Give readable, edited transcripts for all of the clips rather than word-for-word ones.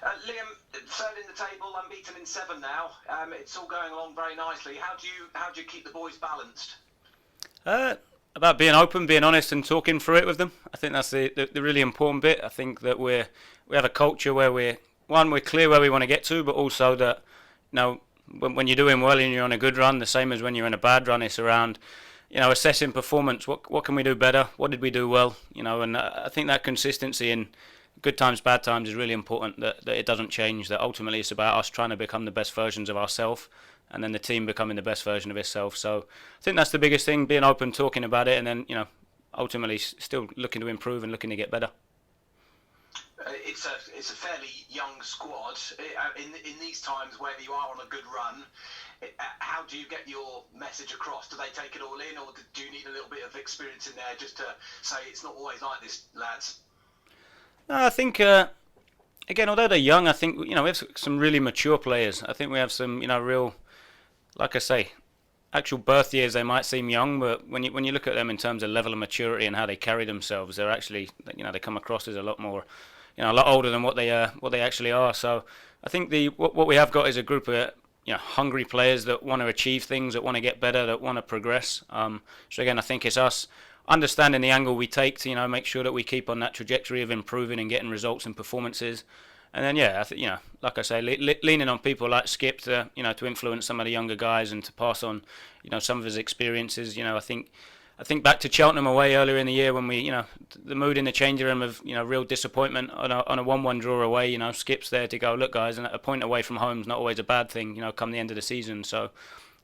Liam, third in the table, unbeaten in seven now. It's all going along very nicely. How do you keep the boys balanced? Uh, about being open, being honest, and talking through it with them. I think that's the really important bit. I think that we have a culture where we're clear where we want to get to, but also that when you're doing well and you're on a good run, the same as when you're in a bad run, it's around assessing performance. What can we do better? What did we do well? And I think that consistency in good times, bad times is really important. That it doesn't change. That ultimately it's about us trying to become the best versions of ourselves, and then the team becoming the best version of itself. So I think that's the biggest thing: being open, talking about it, and then ultimately still looking to improve and looking to get better. It's a fairly young squad. In these times where you are on a good run, how do you get your message across? Do they take it all in, or do you need a little bit of experience in there just to say it's not always like this, lads? I think again, although they're young, I think we have some really mature players. I think we have some real, like I say, actual birth years. They might seem young, but when you look at them in terms of level of maturity and how they carry themselves, they're actually they come across as a lot more, a lot older than what they actually are. So I think what we have got is a group of hungry players that want to achieve things, that want to get better, that want to progress. So again, I think it's us understanding the angle we take to make sure that we keep on that trajectory of improving and getting results and performances. And then I think like I say, leaning on people like Skip to to influence some of the younger guys and to pass on some of his experiences. I think back to Cheltenham away earlier in the year when we the mood in the changing room of real disappointment on a 1-1 draw away. Skip's there to go, look guys, and a point away from home is not always a bad thing. Come the end of the season. So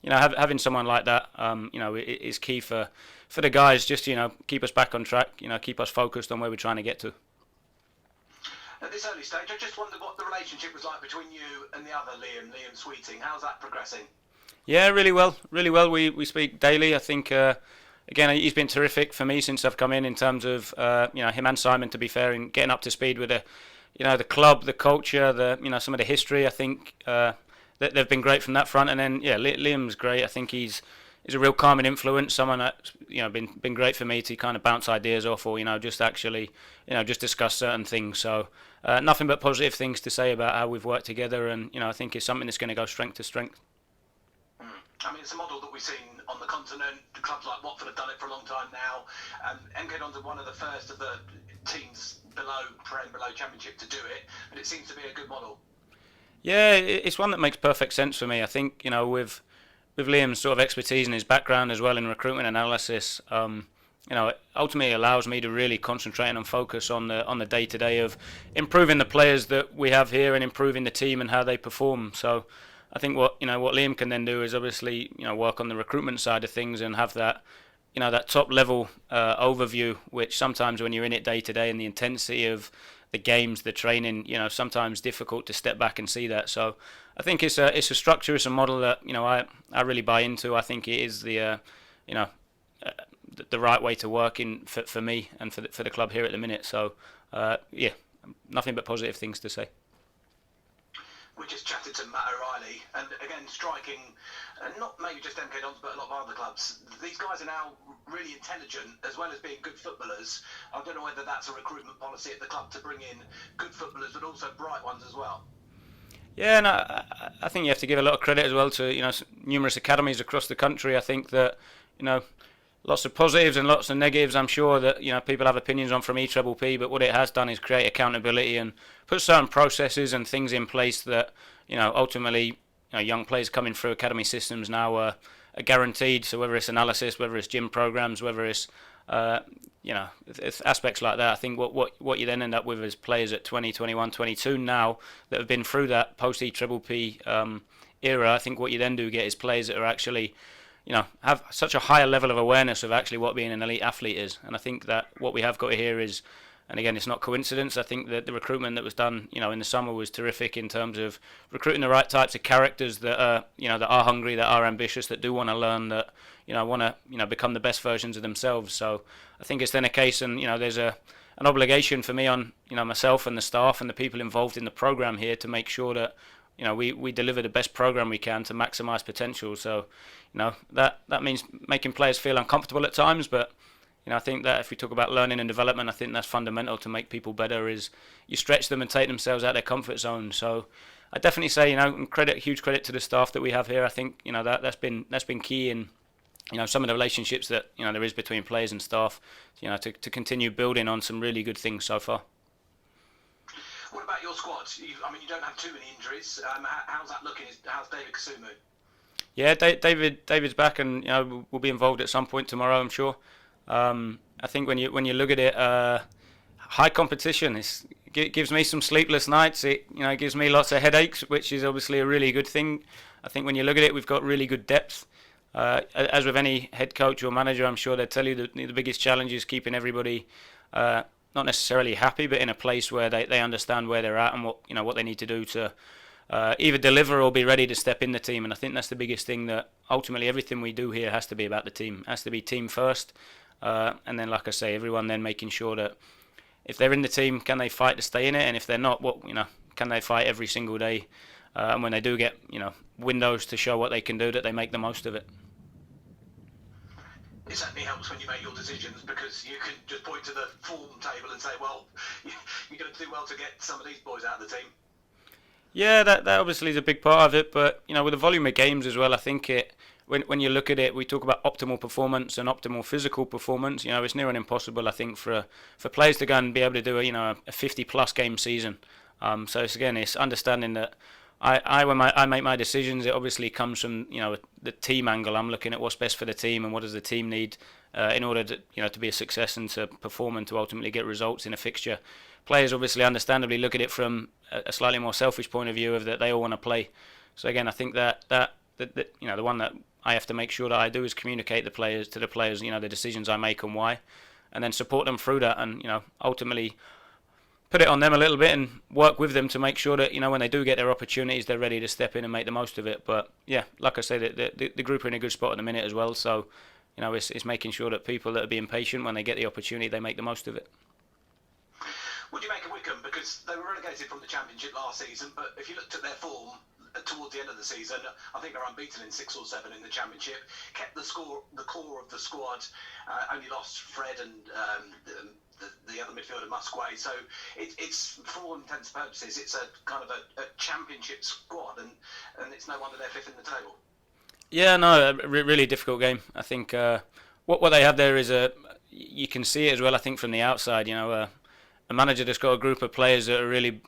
having someone like that is key for the guys. Just keep us back on track. Keep us focused on where we're trying to get to. At this early stage, I just wondered what the relationship was like between you and the other Liam Sweeting. How's that progressing? Yeah, really well, really well. We speak daily. I think again he's been terrific for me since I've come in terms of him and Simon, to be fair, in getting up to speed with the club, the culture, some of the history. I think that they've been great from that front. And then Liam's great. I think he's a real calming influence. Someone that's been great for me to kind of bounce ideas off, or just actually just discuss certain things. So nothing but positive things to say about how we've worked together, and I think it's something that's going to go strength to strength. I mean, it's a model that we've seen on the continent. The clubs like Watford have done it for a long time now. MK Dons are one of the first of the teams below Championship to do it, but it seems to be a good model. Yeah, it's one that makes perfect sense for me. I think with Liam's sort of expertise and his background as well in recruitment analysis, it ultimately allows me to really concentrate and focus on the day-to-day of improving the players that we have here and improving the team and how they perform. So I think what Liam can then do is obviously work on the recruitment side of things and have that that top level overview, which sometimes when you're in it day to day and the intensity of the games, the training, sometimes difficult to step back and see that. So I think it's a structure, it's a model that I really buy into. I think it is the right way to work in for me and for the club here at the minute. So nothing but positive things to say. We just chatted to Matt O'Reilly, and again, striking, not maybe just MK Dons, but a lot of other clubs. These guys are now really intelligent, as well as being good footballers. I don't know whether that's a recruitment policy at the club to bring in good footballers, but also bright ones as well. Yeah, and I think you have to give a lot of credit as well to numerous academies across the country. I think that lots of positives and lots of negatives. I'm sure that people have opinions on from EPPP, but what it has done is create accountability and put certain processes and things in place that ultimately young players coming through academy systems now are guaranteed. So whether it's analysis, whether it's gym programs, whether it's it's aspects like that. I think what you then end up with is players at 20, 21, 22 now that have been through that post EPPP era. I think what you then do get is players that are actually have such a higher level of awareness of actually what being an elite athlete is. And I think that what we have got here is, and again, it's not coincidence, I think that the recruitment that was done, in the summer was terrific in terms of recruiting the right types of characters that are, that are hungry, that are ambitious, that do want to learn, that, want to, become the best versions of themselves. So I think it's then a case, and, there's an obligation for me on, myself and the staff and the people involved in the program here to make sure that, we deliver the best program we can to maximise potential. So, that means making players feel uncomfortable at times, but I think that if we talk about learning and development, I think that's fundamental to make people better. Is you stretch them and take themselves out of their comfort zone. So I definitely say, huge credit to the staff that we have here. I think that's been key in some of the relationships that there is between players and staff. To continue building on some really good things so far. What about your squad? You don't have too many injuries. How's that looking? How's David Kasumu? Yeah, David's back, and will be involved at some point tomorrow, I'm sure. I think when you look at it, high competition gives me some sleepless nights. It gives me lots of headaches, which is obviously a really good thing. I think when you look at it, we've got really good depth. As with any head coach or manager, I'm sure they'll tell you that the biggest challenge is keeping everybody not necessarily happy, but in a place where they understand where they're at and what they need to do to either deliver or be ready to step in the team. And I think that's the biggest thing, that ultimately everything we do here has to be about the team. It has to be team first. And then, like I say, everyone then making sure that if they're in the team, can they fight to stay in it? And if they're not, can they fight every single day? And when they do get, windows to show what they can do, that they make the most of it. It certainly helps when you make your decisions, because you can just point to the form table and say, well, you're going to do well to get some of these boys out of the team. Yeah, that obviously is a big part of it, but with the volume of games as well, I think when you look at it, we talk about optimal performance and optimal physical performance. It's near and impossible, I think, for players to go and be able to do a 50+ game season. So it's understanding that when I make my decisions, it obviously comes from the team angle. I'm looking at what's best for the team and what does the team need in order to be a success and to perform and to ultimately get results in a fixture. Players obviously understandably look at it from a slightly more selfish point of view, of that they all want to play. So again, I think that the one that I have to make sure that I do is communicate to the players the decisions I make and why, and then support them through that, and ultimately put it on them a little bit and work with them to make sure that when they do get their opportunities, they're ready to step in and make the most of it. But yeah, like I say, the group are in a good spot at the minute as well. So it's making sure that people that are being patient, when they get the opportunity, they make the most of it. What do you make of Wycombe? Because they were relegated from the Championship last season, but if you looked at their form towards the end of the season, I think they're unbeaten in 6 or 7 in the Championship. Kept the core of the squad. Only lost Fred and the other midfielder, Musquay. So it's, for all intents and purposes, it's a kind of a Championship squad, and it's no wonder they're 5th in the table. Yeah, no, a really difficult game. I think what they have there is you can see it as well, I think, from the outside. A manager that's got a group of players that are really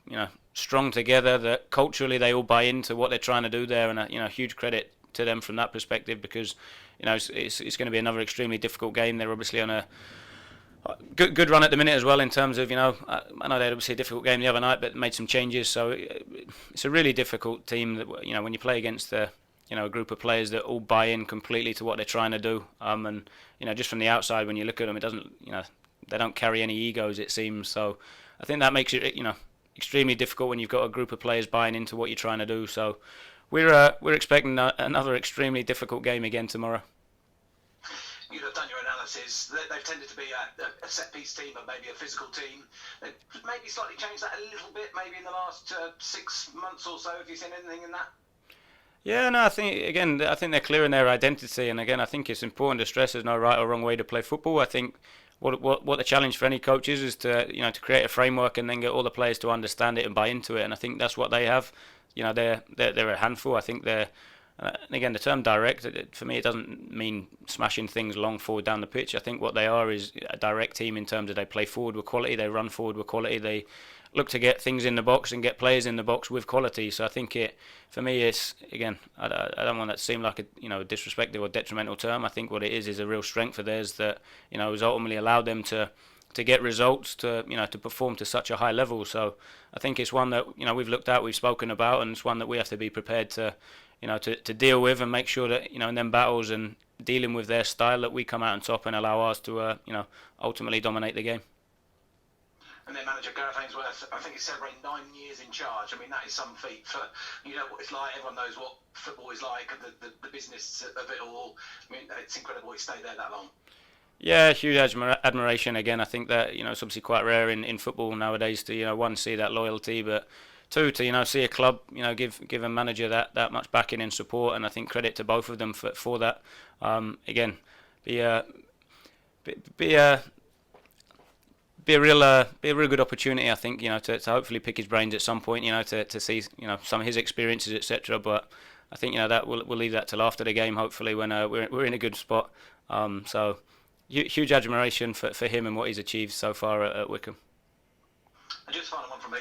strong together, that culturally they all buy into what they're trying to do there, and huge credit to them from that perspective, because it's going to be another extremely difficult game. They're obviously on a good run at the minute as well, in terms of I know they had obviously a difficult game the other night, but made some changes. So it's a really difficult team that when you play against a group of players that all buy in completely to what they're trying to do, and just from the outside when you look at them, it doesn't they don't carry any egos, it seems. So I think that makes it extremely difficult when you've got a group of players buying into what you're trying to do. So we're expecting another extremely difficult game again tomorrow. You've done your analysis. They've tended to be a set-piece team and maybe a physical team. They've maybe slightly changed that a little bit, maybe in the last 6 months or so. Have you seen anything in that? Yeah, no, I think they're clear in their identity, and again, I think it's important to stress there's no right or wrong way to play football. I think what the challenge for any coach is to to create a framework and then get all the players to understand it and buy into it, and I think that's what they have. They're a handful. I think they're and again, the term direct, for me, it doesn't mean smashing things long forward down the pitch. I think what they are is a direct team in terms of they play forward with quality, they run forward with quality, they look to get things in the box and get players in the box with quality. So I think for me, it's, again, I don't want that to seem like a disrespectful or detrimental term. I think what it is a real strength of theirs that has ultimately allowed them to get results, to perform to such a high level. So I think it's one that we've looked at, we've spoken about, and it's one that we have to be prepared to to deal with and make sure that in them battles and dealing with their style, that we come out on top and allow us to ultimately dominate the game. And their manager, Gareth Ainsworth, I think he's celebrating 9 years in charge. I mean, that is some feat. For what it's like. Everyone knows what football is like, and the business of it all. I mean, it's incredible he stayed there that long. Yeah, huge admiration. Again, I think that it's obviously quite rare in football nowadays to one, see that loyalty, but two, to see a club give a manager that much backing and support, and I think credit to both of them for that. Again, be a be a real good opportunity, I think, to hopefully pick his brains at some point, to see, some of his experiences, etc. But I think, that we'll leave that till after the game, hopefully, when we're in a good spot. So huge admiration for him and what he's achieved so far at Wycombe. And just final one from me.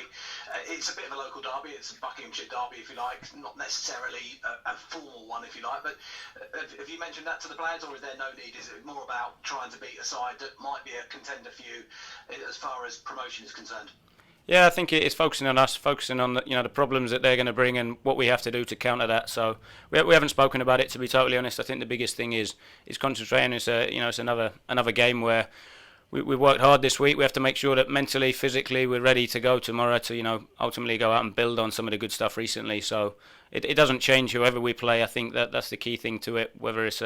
It's a bit of a local derby. It's a Buckinghamshire derby, if you like. Not necessarily a formal one, if you like. But have you mentioned that to the players, or is there no need? Is it more about trying to beat a side that might be a contender for you as far as promotion is concerned? Yeah, I think it's focusing on us, focusing on the problems that they're going to bring and what we have to do to counter that. So we haven't spoken about it, to be totally honest. I think the biggest thing is concentrating. It's another game where we worked hard this week. We have to make sure that mentally, physically, we're ready to go tomorrow to ultimately go out and build on some of the good stuff recently. So it doesn't change whoever we play. I think that's the key thing to it. Whether it's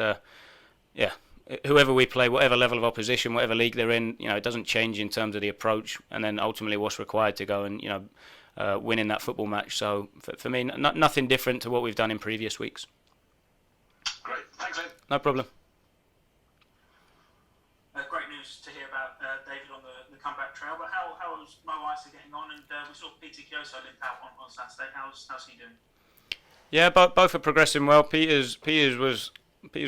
whoever we play, whatever level of opposition, whatever league they're in, it doesn't change in terms of the approach, and then ultimately what's required to go and win in that football match. So for me, nothing different to what we've done in previous weeks. Great, thanks, Liam. No problem. Great news to hear about David on the comeback trail. But how's Mo Isa getting on? And we saw Peter Kyoso limp out on Saturday. How's he doing? Yeah, both are progressing well. Peters was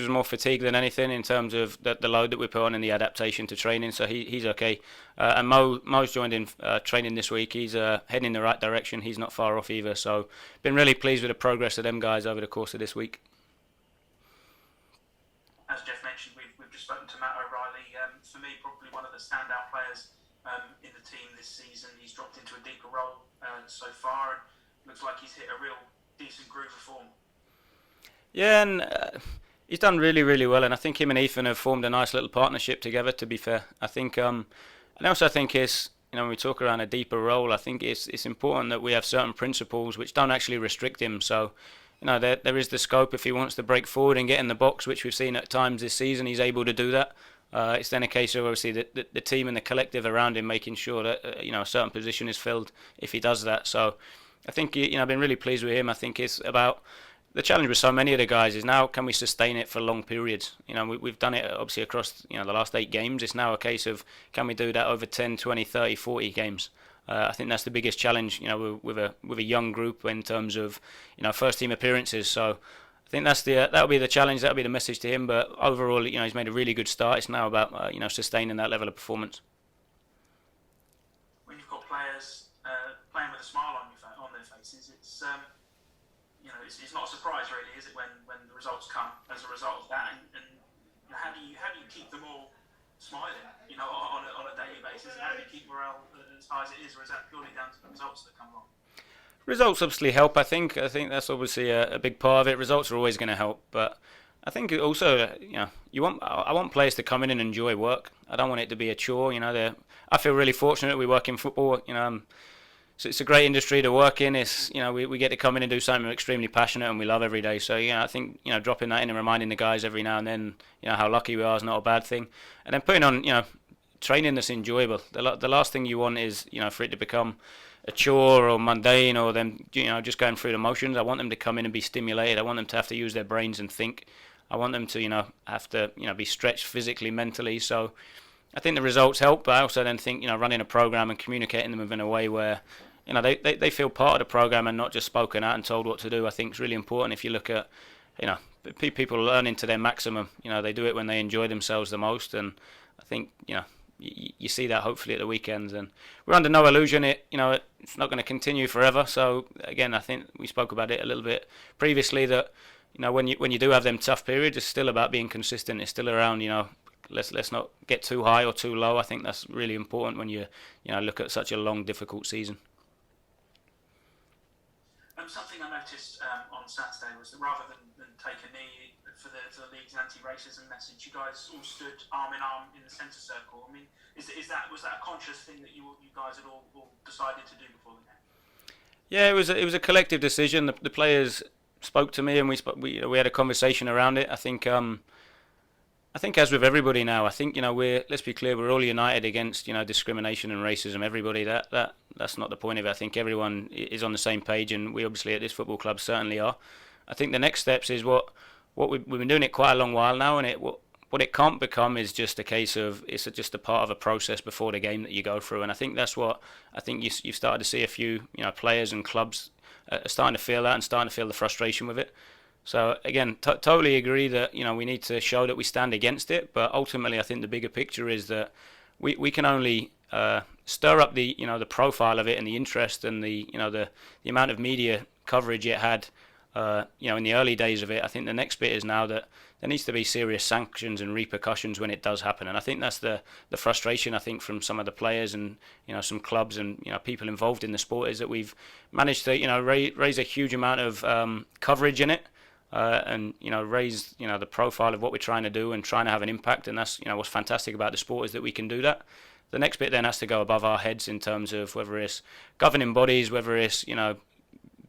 more fatigued than anything in terms of the load that we put on and the adaptation to training, so he's okay. And Mo's joined in training this week. He's heading in the right direction. He's not far off either, so been really pleased with the progress of them guys over the course of this week. As Jeff mentioned, we've just spoken to Matt O'Reilly. For me, probably one of the standout players in the team this season. He's dropped into a deeper role so far, and looks like he's hit a real decent groove of form. Yeah, and he's done really, really well, and I think him and Ethan have formed a nice little partnership together, to be fair. I think, and also I think it's, when we talk around a deeper role, I think it's important that we have certain principles which don't actually restrict him. So, there is the scope if he wants to break forward and get in the box, which we've seen at times this season, he's able to do that. It's then a case of obviously the team and the collective around him making sure that a certain position is filled if he does that. So I think I've been really pleased with him. I think it's about the challenge with so many of the guys is now can we sustain it for long periods. We've done it obviously across the last 8 games. It's now a case of can we do that over 10, 20, 30, 40 games. I think that's the biggest challenge with a young group in terms of first team appearances. So I think that'll be the challenge. That'll be the message to him. But overall, he's made a really good start. It's now about sustaining that level of performance. When you've got players playing with a smile on their faces, it's it's not a surprise really, is it? When the results come as a result of that, and how do you keep them all smiling? On a daily basis, and how do you keep morale as high as it is, or is that purely down to the results that come along? Results obviously help. I think that's obviously a big part of it. Results are always going to help, but I think also I want players to come in and enjoy work. I don't want it to be a chore. I feel really fortunate we work in football. So it's a great industry to work in. It's we get to come in and do something we're extremely passionate and we love every day. So I think dropping that in and reminding the guys every now and then how lucky we are is not a bad thing. And then putting on training that's enjoyable. The last thing you want is for it to become a chore or mundane or them just going through the motions. I want them to come in and be stimulated. I want them to have to use their brains and think. I want them to have to be stretched physically, mentally. So I think the results help, but I also then think running a program and communicating them in a way where they feel part of the program and not just spoken at and told what to do. I think is really important. If you look at people learning to their maximum, they do it when they enjoy themselves the most, and I think you see that hopefully at the weekends. And we're under no illusion it's not going to continue forever. So again, I think we spoke about it a little bit previously that when you do have them tough periods, it's still about being consistent. It's still around let's not get too high or too low. I think that's really important when you look at such a long, difficult season. Something I noticed on Saturday was that rather than take a knee for the league's anti-racism message, you guys all stood arm in arm in the centre circle. I mean, was that a conscious thing that you guys had all decided to do before the game? Yeah, it was a collective decision. The players spoke to me and we had a conversation around it. I think as with everybody now, I think let's be clear, we're all united against discrimination and racism. Everybody, that's not the point of it. I think everyone is on the same page, and we obviously at this football club certainly are. I think the next steps is what we've been doing it quite a long while now, and what it can't become is just a case of it's just a part of a process before the game that you go through, and I think that's what I think you've started to see a few players and clubs are starting to feel that and starting to feel the frustration with it. So again, totally agree that we need to show that we stand against it, but ultimately I think the bigger picture is that we can only stir up the the profile of it and the interest and the amount of media coverage it had in the early days of it. I think the next bit is now that there needs to be serious sanctions and repercussions when it does happen, and I think that's the frustration I think from some of the players and some clubs and people involved in the sport is that we've managed to raise a huge amount of coverage in it. And raise the profile of what we're trying to do and trying to have an impact, and that's what's fantastic about the sport is that we can do that. The next bit then has to go above our heads in terms of whether it's governing bodies, whether it's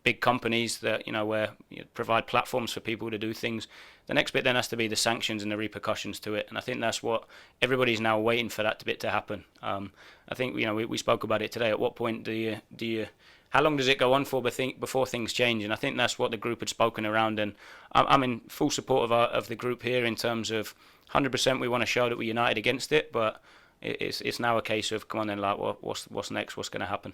big companies that where provide platforms for people to do things. The next bit then has to be the sanctions and the repercussions to it, and I think that's what everybody's now waiting for that bit to happen. I think we spoke about it today. At what point do you how long does it go on for before things change? And I think that's what the group had spoken around, and I'm in full support of the group here in terms of 100% we want to show that we're united against it, but it's now a case of come on then, like what's next, what's going to happen.